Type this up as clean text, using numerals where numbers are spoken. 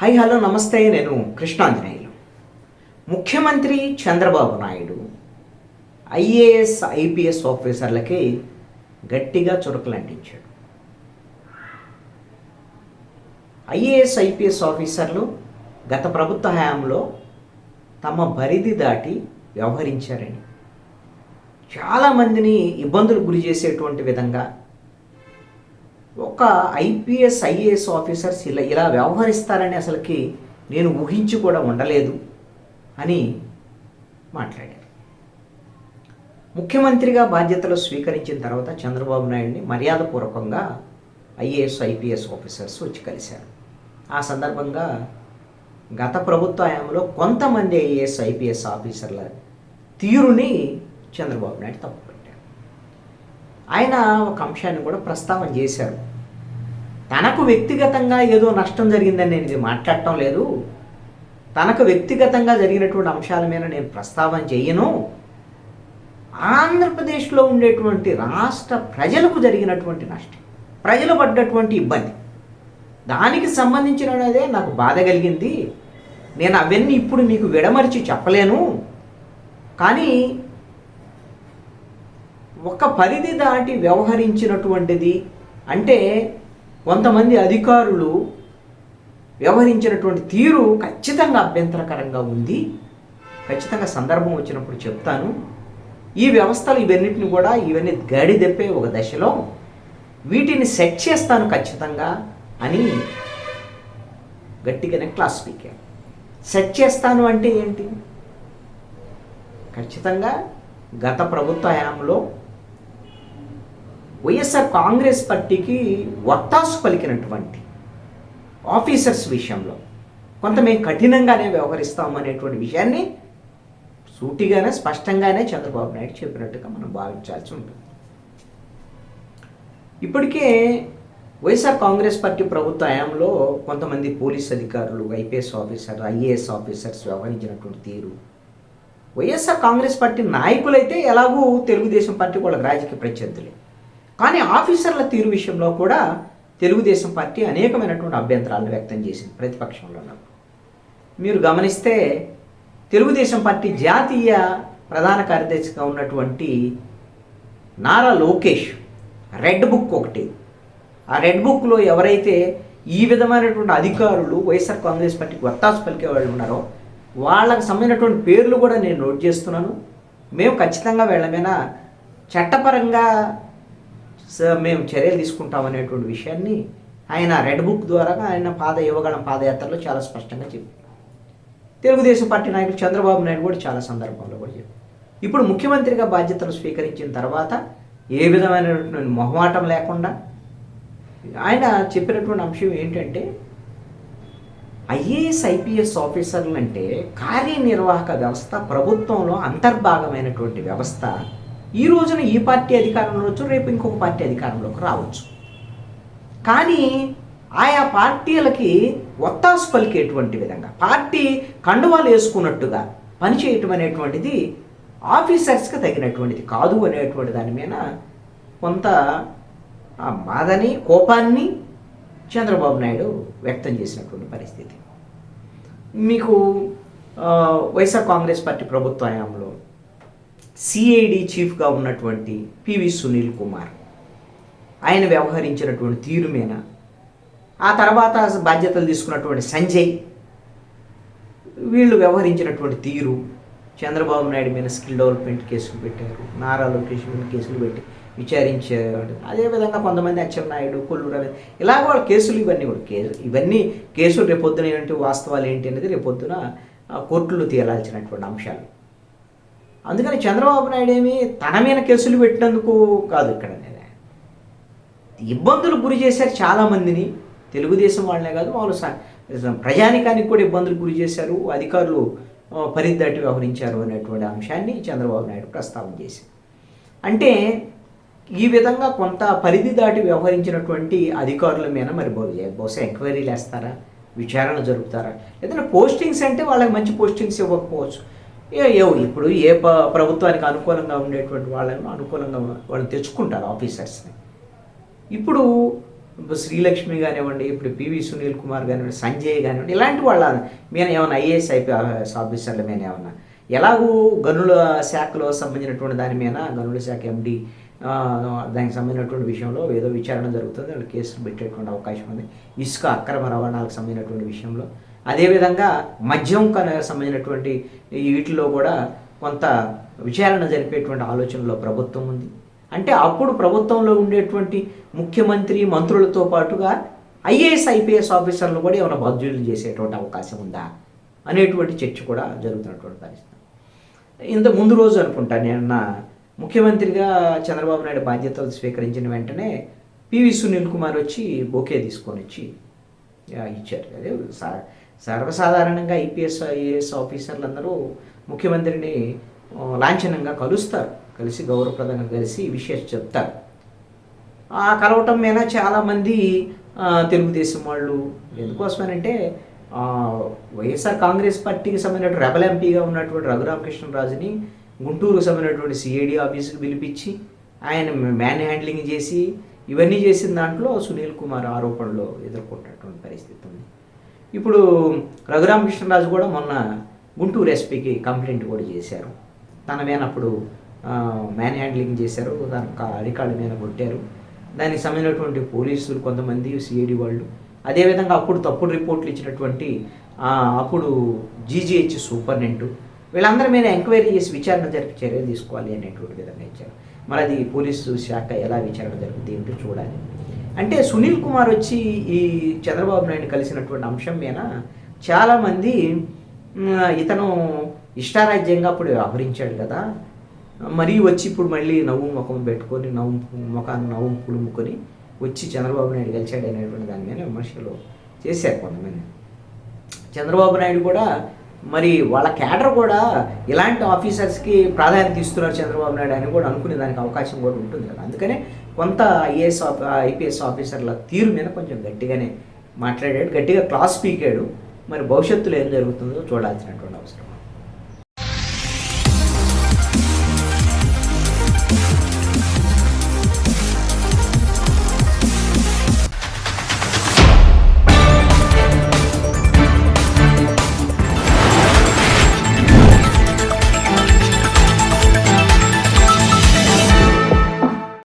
Hi hello నమస్తే, నేను కృష్ణాంజనేయులు. ముఖ్యమంత్రి చంద్రబాబు నాయుడు ఐఏఎస్ ఐపీఎస్ ఆఫీసర్లకి గట్టిగా చురకలు అంటించాడు. ఐఏఎస్ ఐపీఎస్ ఆఫీసర్లు గత ప్రభుత్వ హయాంలో తమ పరిధి దాటి వ్యవహరించారని, చాలామందిని ఇబ్బందులు గురి చేసేటువంటి విధంగా ఒక ఐఏఎస్ ఆఫీసర్స్ ఇలా వ్యవహరిస్తారని అసలుకి నేను ఊహించి కూడా ఉండలేదు అని మాట్లాడారు. ముఖ్యమంత్రిగా బాధ్యతలు స్వీకరించిన తర్వాత చంద్రబాబు నాయుడిని మర్యాదపూర్వకంగా ఐఏఎస్ ఐపీఎస్ ఆఫీసర్స్ వచ్చి కలిశారు. ఆ సందర్భంగా గత ప్రభుత్వ హయాంలో కొంతమంది ఐఏఎస్ ఐపీఎస్ ఆఫీసర్ల తీరుని చంద్రబాబు నాయుడు తప్పుపట్టారు. ఆయన ఒక అంశాన్ని కూడా ప్రస్తావన చేశారు. తనకు వ్యక్తిగతంగా ఏదో నష్టం జరిగిందని నేను ఇది మాట్లాడటం లేదు, తనకు వ్యక్తిగతంగా జరిగినటువంటి అంశాల మీద నేను ప్రస్తావన చేయను, ఆంధ్రప్రదేశ్లో ఉండేటువంటి రాష్ట్ర ప్రజలకు జరిగినటువంటి నష్టం, ప్రజలు పడ్డటువంటి ఇబ్బంది, దానికి సంబంధించినదే నాకు బాధ కలిగింది. నేను అవన్నీ ఇప్పుడు మీకు విడమరిచి చెప్పలేను, కానీ ఒక పరిధి దాటి వ్యవహరించినటువంటిది అంటే కొంతమంది అధికారులు వ్యవహరించినటువంటి తీరు ఖచ్చితంగా అభ్యంతరకరంగా ఉంది. ఖచ్చితంగా సందర్భం వచ్చినప్పుడు చెప్తాను. ఈ వ్యవస్థలు ఇవన్నీ గడి దెప్పే ఒక దశలో వీటిని సెట్ చేస్తాను ఖచ్చితంగా అని గట్టిగానే క్లాస్ స్పీకర్. సెట్ చేస్తాను అంటే ఏంటి? ఖచ్చితంగా గత ప్రభుత్వ హయాంలో వైఎస్ఆర్ కాంగ్రెస్ పార్టీకి వత్తాసు పలికినటువంటి ఆఫీసర్స్ విషయంలో కొంత మేము కఠినంగానే వ్యవహరిస్తామనేటువంటి విషయాన్ని సూటిగానే స్పష్టంగానే చంద్రబాబు నాయుడు చెప్పినట్టుగా మనం భావించాల్సి ఉంటుంది. ఇప్పటికే వైఎస్ఆర్ కాంగ్రెస్ పార్టీ ప్రభుత్వ హయాంలో కొంతమంది పోలీస్ అధికారులు, ఐఏఎస్ ఆఫీసర్స్ వ్యవహరించినటువంటి తీరు, వైఎస్ఆర్ కాంగ్రెస్ పార్టీ నాయకులైతే ఎలాగూ తెలుగుదేశం పార్టీ వాళ్ళ రాజకీయ ప్రత్యర్థులే, కానీ ఆఫీసర్ల తీరు విషయంలో కూడా తెలుగుదేశం పార్టీ అనేకమైనటువంటి అభ్యంతరాలను వ్యక్తం చేసింది ప్రతిపక్షంలో. మీరు గమనిస్తే తెలుగుదేశం పార్టీ జాతీయ ప్రధాన కార్యదర్శిగా ఉన్నటువంటి నారా లోకేష్ రెడ్ బుక్ ఒకటి, ఆ రెడ్ బుక్లో ఎవరైతే ఈ విధమైనటువంటి అధికారులు వైఎస్ఆర్ కాంగ్రెస్ పార్టీకి వత్తాసు పలికే వాళ్ళు ఉన్నారో వాళ్ళకి సంబంధించినటువంటి పేర్లు కూడా నేను నోట్ చేస్తున్నాను. మేము ఖచ్చితంగా వీళ్ళ మీద చట్టపరంగా మేము చర్యలు తీసుకుంటామనేటువంటి విషయాన్ని ఆయన రెడ్ బుక్ ద్వారా ఆయన యువగళం పాదయాత్రలో చాలా స్పష్టంగా చెప్పారు. తెలుగుదేశం పార్టీ నాయకులు చంద్రబాబు నాయుడు కూడా చాలా సందర్భంలో కూడా చెప్పారు. ఇప్పుడు ముఖ్యమంత్రిగా బాధ్యతలు స్వీకరించిన తర్వాత ఏ విధమైనటువంటి మొహమాటం లేకుండా ఆయన చెప్పినటువంటి అంశం ఏంటంటే, ఐఏఎస్ ఐపీఎస్ ఆఫీసర్లు అంటే కార్యనిర్వాహక వ్యవస్థ, ప్రభుత్వంలో అంతర్భాగమైనటువంటి వ్యవస్థ. ఈ రోజున ఈ పార్టీ అధికారంలో వచ్చు, రేపు ఇంకొక పార్టీ అధికారంలోకి రావచ్చు, కానీ ఆయా పార్టీలకి ఒత్తాసు పలికేటువంటి విధంగా పార్టీ కండువాలు వేసుకున్నట్టుగా పనిచేయటం అనేటువంటిది ఆఫీసర్స్కి తగినటువంటిది కాదు అనేటువంటి దాని మీద కొంత బాధని, కోపాన్ని చంద్రబాబు నాయుడు వ్యక్తం చేసినటువంటి పరిస్థితి. మీకు వైఎస్ఆర్ కాంగ్రెస్ పార్టీ ప్రభుత్వ హయాంలో సిఐడి చీఫ్గా ఉన్నటువంటి పివి సునీల్ కుమార్ ఆయన వ్యవహరించినటువంటి తీరు మీద, ఆ తర్వాత బాధ్యతలు తీసుకున్నటువంటి సంజయ్ వీళ్ళు వ్యవహరించినటువంటి తీరు, చంద్రబాబు నాయుడు మీద స్కిల్ డెవలప్మెంట్ కేసులు పెట్టారు, నారా లోకేష్ మీద కేసులు పెట్టి విచారించారు. అదేవిధంగా కొంతమంది అచ్చెన్నాయుడు, కొల్లు రవి ఇలాగ వాళ్ళ కేసులు ఇవన్నీ కేసులు రేపొద్దున ఏంటి, వాస్తవాలు ఏంటి అనేది రేపొద్దున కోర్టులో తేలాల్సినటువంటి అంశాలు. అందుకని చంద్రబాబు నాయుడు ఏమి తన మీద కేసులు పెట్టినందుకు కాదు, ఇక్కడ ఇబ్బందులు గురి చేశారు చాలామందిని, తెలుగుదేశం వాళ్ళనే కాదు వాళ్ళు ప్రజానికానికి కూడా ఇబ్బందులు గురి చేశారు, అధికారులు పరిధి దాటి వ్యవహరించారు అనేటువంటి అంశాన్ని చంద్రబాబు నాయుడు ప్రస్తావన చేశారు. అంటే ఈ విధంగా కొంత పరిధి దాటి వ్యవహరించినటువంటి అధికారుల మీద మరి బహుశా ఎంక్వైరీలు వేస్తారా, విచారణ జరుపుతారా, ఏదైనా పోస్టింగ్స్ అంటే వాళ్ళకి మంచి పోస్టింగ్స్ ఇవ్వకపోవచ్చు. ఇప్పుడు ఏ ప్రభుత్వానికి అనుకూలంగా ఉండేటువంటి వాళ్ళని వాళ్ళని తెచ్చుకుంటారు ఆఫీసర్స్ని. ఇప్పుడు ఇప్పుడు శ్రీలక్ష్మి కానివ్వండి, ఇప్పుడు పివి సునీల్ కుమార్ కానివ్వండి, సంజయ్ కానివ్వండి, ఇలాంటి వాళ్ళ మీద ఏమైనా ఐఏఎస్ ఐపీఎస్ ఆఫీసర్ల మీద ఏమన్నా ఎలాగూ గనుల శాఖలో సంబంధించినటువంటి దాని మీద గనుల శాఖ ఎండి దానికి సంబంధించినటువంటి విషయంలో ఏదో విచారణ జరుగుతుంది, వాళ్ళు కేసులు పెట్టేటువంటి అవకాశం ఉంది. ఇసుక అక్రమ రవాణాలకు సంబంధించినటువంటి విషయంలో, అదేవిధంగా మద్యం సంబంధించినటువంటి వీటిలో కూడా కొంత విచారణ జరిపేటువంటి ఆలోచనలో ప్రభుత్వం ఉంది. అంటే అప్పుడు ప్రభుత్వంలో ఉండేటువంటి ముఖ్యమంత్రి మంత్రులతో పాటుగా ఐఏఎస్ ఐపీఎస్ ఆఫీసర్లు కూడా ఏమైనా బాధ్యులు చేసేటువంటి అవకాశం ఉందా అనేటువంటి చర్చ కూడా జరుగుతున్నటువంటి పరిస్థితి. ఇంత ముందు రోజు అనుకుంటా నిన్న ముఖ్యమంత్రిగా చంద్రబాబు నాయుడు బాధ్యతలు స్వీకరించిన వెంటనే పివి సునీల్ కుమార్ వచ్చి బొకే తీసుకొని వచ్చి ఇచ్చారు. అదే సర్వసాధారణంగా ఐపీఎస్ ఐఏఎస్ ఆఫీసర్లు అందరూ ముఖ్యమంత్రిని లాంఛనంగా కలుస్తారు, కలిసి గౌరవప్రదంగా కలిసి విషయం చెప్తారు. ఆ కలవటం మీద చాలామంది తెలుగుదేశం వాళ్ళు ఎందుకోసమనంటే వైఎస్ఆర్ కాంగ్రెస్ పార్టీకి సంబంధించిన రెబల్ ఎంపీగా ఉన్నటువంటి రఘురామకృష్ణరాజుని గుంటూరుకు సంబంధించినటువంటి సిఐడి ఆఫీసుకి పిలిపించి ఆయన మ్యాన్ హ్యాండ్లింగ్ చేసి ఇవన్నీ చేసిన దాంట్లో సునీల్ కుమార్ ఆరోపణలు ఎదుర్కొంటున్నటువంటి పరిస్థితి ఉంది. ఇప్పుడు రఘురామకృష్ణరాజు కూడా మొన్న గుంటూరు ఎస్పీకి కంప్లైంట్ కూడా చేశారు. తన మీద అప్పుడు మ్యాన్ హ్యాండ్లింగ్ చేశారు, దానికి అరికాళ్ళ మీద కొట్టారు. దానికి సంబంధించినటువంటి పోలీసులు కొంతమంది సిఐడి వాళ్ళు, అదేవిధంగా అప్పుడు తప్పుడు రిపోర్ట్లు ఇచ్చినటువంటి అప్పుడు జీజీహెచ్ సూపరింటెండెంట్ వీళ్ళందరి మీద ఎంక్వైరీ చేసి విచారణ జరిపి చర్యలు తీసుకోవాలి అనేటువంటి విధంగా ఇచ్చారు. మరి అది పోలీసు శాఖ ఎలా విచారణ జరుగుతుంది ఏమిటో చూడాలి. అంటే సునీల్ కుమార్ వచ్చి ఈ చంద్రబాబు నాయుడు కలిసినటువంటి అంశం మీద చాలామంది ఇతను ఇష్టారాజ్యంగా అప్పుడు వ్యవహరించాడు కదా, మరీ వచ్చి ఇప్పుడు మళ్ళీ నవ్వు ముఖం పెట్టుకొని ముఖాన్ని నవ్వు పులుముకొని వచ్చి చంద్రబాబు నాయుడు కలిశాడు అనేటువంటి దాని మీద విమర్శలు చేశారు కొంతమంది. చంద్రబాబు నాయుడు కూడా మరి వాళ్ళ క్యాడర్ కూడా ఇలాంటి ఆఫీసర్స్కి ప్రాధాన్యత ఇస్తున్నారు చంద్రబాబు నాయుడు అని కూడా అనుకునే దానికి అవకాశం కూడా ఉంటుంది కదా. అందుకనే కొంత ఐపీఎస్ ఆఫీసర్ల తీరు మీద కొంచెం గట్టిగానే మాట్లాడాడు, గట్టిగా క్లాస్ పీకాడు. మరి భవిష్యత్తులో ఏం జరుగుతుందో చూడాల్సినటువంటి అవసరం.